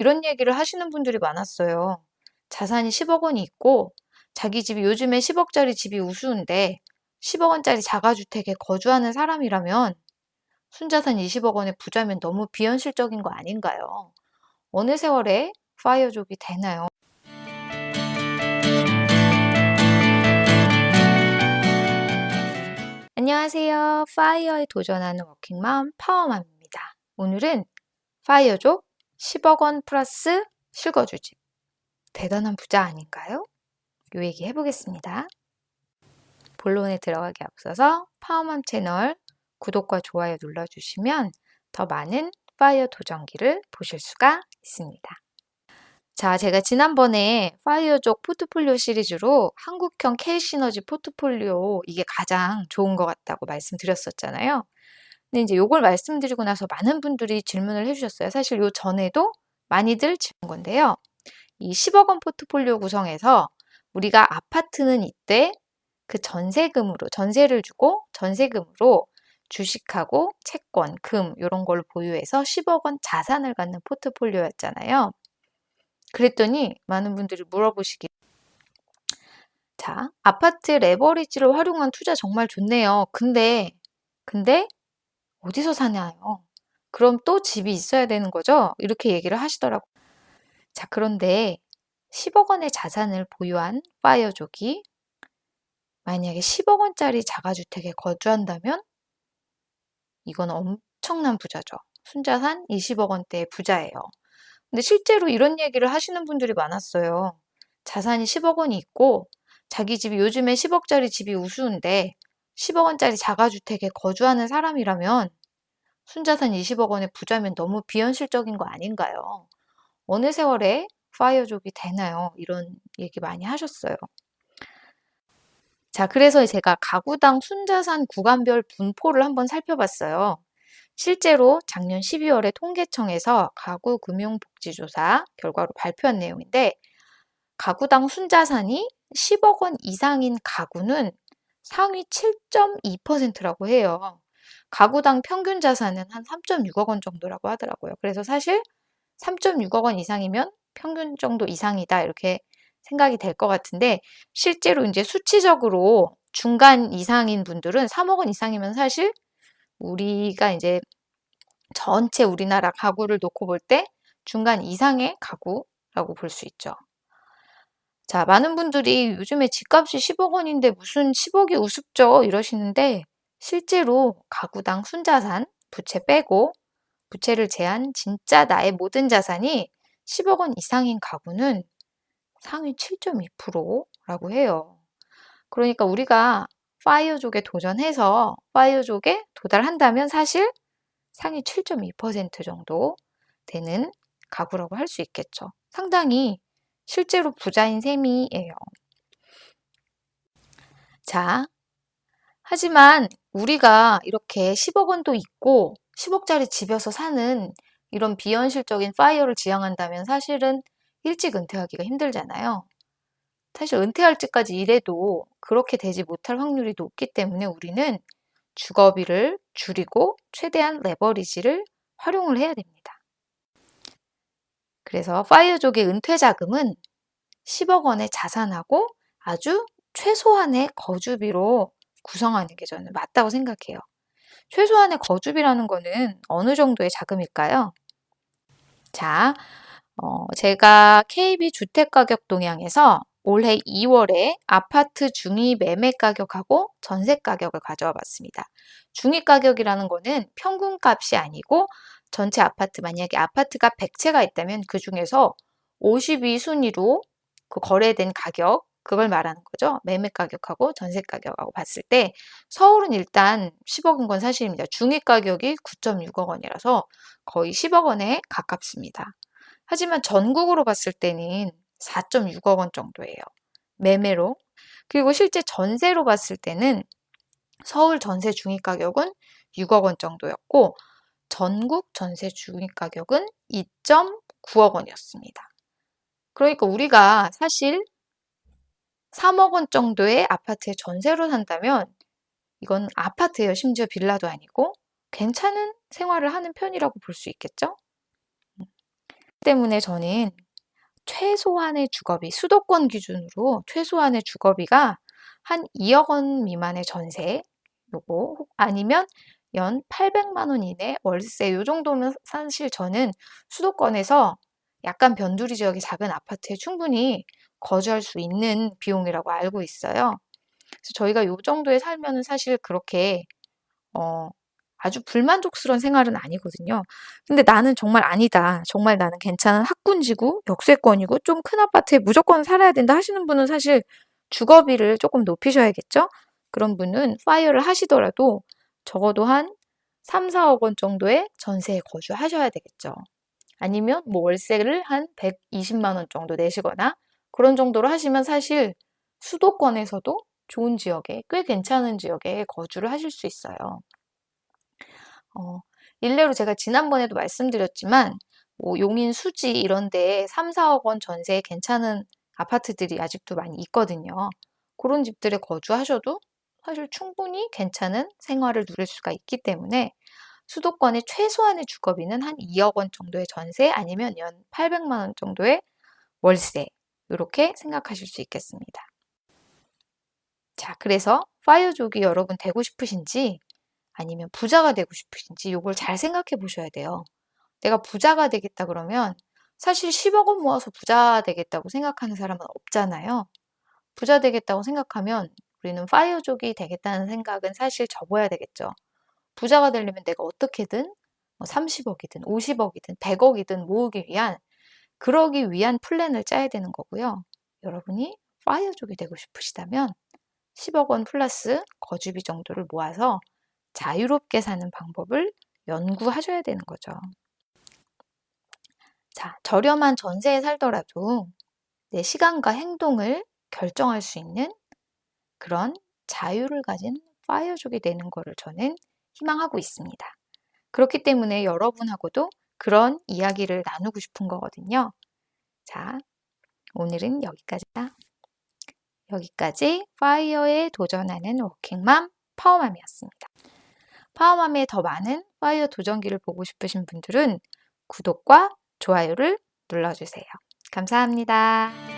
이런 얘기를 하시는 분들이 많았어요. 자산이 10억 원이 있고 자기 집이 요즘에 10억짜리 집이 우스운데 10억 원짜리 자가주택에 거주하는 사람이라면 순자산 20억 원의 부자면 너무 비현실적인 거 아닌가요? 어느 세월에 파이어족이 되나요? 안녕하세요. 파이어에 도전하는 워킹맘 파워맘입니다. 오늘은 파이어족 10억 원 플러스 실거주집. 대단한 부자 아닌가요? 요 얘기 해보겠습니다. 본론에 들어가기 앞서서 파워맘 채널 구독과 좋아요 눌러주시면 더 많은 파이어 도전기를 보실 수가 있습니다. 자, 제가 지난번에 파이어족 포트폴리오 시리즈로 한국형 K시너지 포트폴리오 이게 가장 좋은 것 같다고 말씀드렸었잖아요. 근데 이제 요걸 말씀드리고 나서 많은 분들이 질문을 해주셨어요. 사실 요 전에도 많이들 질문 건데요. 이 10억 원 포트폴리오 구성에서 우리가 아파트는 이때 그 전세를 주고 전세금으로 주식하고 채권, 금 이런 걸 보유해서 10억 원 자산을 갖는 포트폴리오였잖아요. 그랬더니 많은 분들이 물어보시길 자, 아파트 레버리지를 활용한 투자 정말 좋네요. 근데 어디서 사냐요? 그럼 또 집이 있어야 되는 거죠? 이렇게 얘기를 하시더라고요. 자, 그런데 10억 원의 자산을 보유한 파이어족이 만약에 10억 원짜리 자가주택에 거주한다면 이건 엄청난 부자죠. 순자산 20억 원대의 부자예요. 근데 실제로 이런 얘기를 하시는 분들이 많았어요. 자산이 10억 원이 있고 자기 집이 요즘에 10억짜리 집이 우스운데 10억 원짜리 자가주택에 거주하는 사람이라면 순자산 20억 원의 부자면 너무 비현실적인 거 아닌가요? 어느 세월에 파이어족이 되나요? 이런 얘기 많이 하셨어요. 자, 그래서 제가 가구당 순자산 구간별 분포를 한번 살펴봤어요. 실제로 작년 12월에 통계청에서 가구금융복지조사 결과로 발표한 내용인데 가구당 순자산이 10억 원 이상인 가구는 상위 7.2%라고 해요. 가구당 평균 자산은 한 3.6억 원 정도라고 하더라고요. 그래서 사실 3.6억 원 이상이면 평균 정도 이상이다 이렇게 생각이 될 것 같은데 실제로 이제 수치적으로 중간 이상인 분들은 3억 원 이상이면 사실 우리가 이제 전체 우리나라 가구를 놓고 볼 때 중간 이상의 가구라고 볼 수 있죠. 자, 많은 분들이 요즘에 집값이 10억 원인데 무슨 10억이 우습죠? 이러시는데 실제로 가구당 순자산, 부채 빼고 부채를 제한 진짜 나의 모든 자산이 10억 원 이상인 가구는 상위 7.2%라고 해요. 그러니까 우리가 파이어족에 도전해서 파이어족에 도달한다면 사실 상위 7.2% 정도 되는 가구라고 할 수 있겠죠. 상당히 실제로 부자인 셈이에요. 자, 하지만 우리가 이렇게 10억 원도 있고 10억짜리 집에서 사는 이런 비현실적인 파이어를 지향한다면 사실은 일찍 은퇴하기가 힘들잖아요. 사실 은퇴할 때까지 일해도 그렇게 되지 못할 확률이 높기 때문에 우리는 주거비를 줄이고 최대한 레버리지를 활용을 해야 됩니다. 그래서 파이어족의 은퇴 자금은 10억 원의 자산하고 아주 최소한의 거주비로 구성하는 게 저는 맞다고 생각해요. 최소한의 거주비라는 거는 어느 정도의 자금일까요? 자, 제가 KB 주택가격 동향에서 올해 2월에 아파트 중위 매매 가격하고 전세 가격을 가져와 봤습니다. 중위 가격이라는 거는 평균값이 아니고 전체 아파트, 만약에 아파트가 100채가 있다면 그 중에서 52순위로 그 거래된 가격, 그걸 말하는 거죠. 매매 가격하고 전세 가격하고 봤을 때 서울은 일단 10억인 건 사실입니다. 중위 가격이 9.6억 원이라서 거의 10억 원에 가깝습니다. 하지만 전국으로 봤을 때는 4.6억 원 정도예요. 매매로. 그리고 실제 전세로 봤을 때는 서울 전세 중위 가격은 6억 원 정도였고 전국 전세 중위 가격은 2.9억 원이었습니다. 그러니까 우리가 사실 3억 원 정도의 아파트에 전세로 산다면 이건 아파트예요. 심지어 빌라도 아니고 괜찮은 생활을 하는 편이라고 볼 수 있겠죠? 때문에 저는 최소한의 주거비, 수도권 기준으로 최소한의 주거비가 한 2억 원 미만의 전세, 요거 아니면 연 800만 원 이내 월세, 요 정도면 사실 저는 수도권에서 약간 변두리 지역의 작은 아파트에 충분히 거주할 수 있는 비용이라고 알고 있어요. 그래서 저희가 요 정도에 살면은 사실 그렇게 아주 불만족스러운 생활은 아니거든요. 근데 나는 정말 아니다. 정말 나는 괜찮은 학군지구, 역세권이고 좀 큰 아파트에 무조건 살아야 된다 하시는 분은 사실 주거비를 조금 높이셔야겠죠? 그런 분은 파이어를 하시더라도 적어도 한 3, 4억 원 정도의 전세에 거주하셔야 되겠죠. 아니면 뭐 월세를 한 120만 원 정도 내시거나 그런 정도로 하시면 사실 수도권에서도 좋은 지역에, 꽤 괜찮은 지역에 거주를 하실 수 있어요. 일례로 제가 지난번에도 말씀드렸지만 뭐 용인, 수지 이런 데에 3, 4억 원 전세에 괜찮은 아파트들이 아직도 많이 있거든요. 그런 집들에 거주하셔도 사실 충분히 괜찮은 생활을 누릴 수가 있기 때문에 수도권의 최소한의 주거비는 한 2억 원 정도의 전세 아니면 연 800만 원 정도의 월세 이렇게 생각하실 수 있겠습니다. 자, 그래서 파이어족이 여러분 되고 싶으신지 아니면 부자가 되고 싶으신지 이걸 잘 생각해 보셔야 돼요. 내가 부자가 되겠다 그러면 사실 10억 원 모아서 부자 되겠다고 생각하는 사람은 없잖아요. 부자 되겠다고 생각하면 우리는 파이어족이 되겠다는 생각은 사실 접어야 되겠죠. 부자가 되려면 내가 어떻게든 30억이든 50억이든 100억이든 모으기 위한 그러기 위한 플랜을 짜야 되는 거고요. 여러분이 파이어족이 되고 싶으시다면 10억 원 플러스 거주비 정도를 모아서 자유롭게 사는 방법을 연구하셔야 되는 거죠. 자, 저렴한 전세에 살더라도 내 시간과 행동을 결정할 수 있는 그런 자유를 가진 파이어족이 되는 거를 저는 희망하고 있습니다. 그렇기 때문에 여러분하고도 그런 이야기를 나누고 싶은 거거든요. 자, 오늘은 여기까지다. 여기까지 파이어에 도전하는 워킹맘 파워맘이었습니다. 파워맘의 더 많은 파이어 도전기를 보고 싶으신 분들은 구독과 좋아요를 눌러주세요. 감사합니다.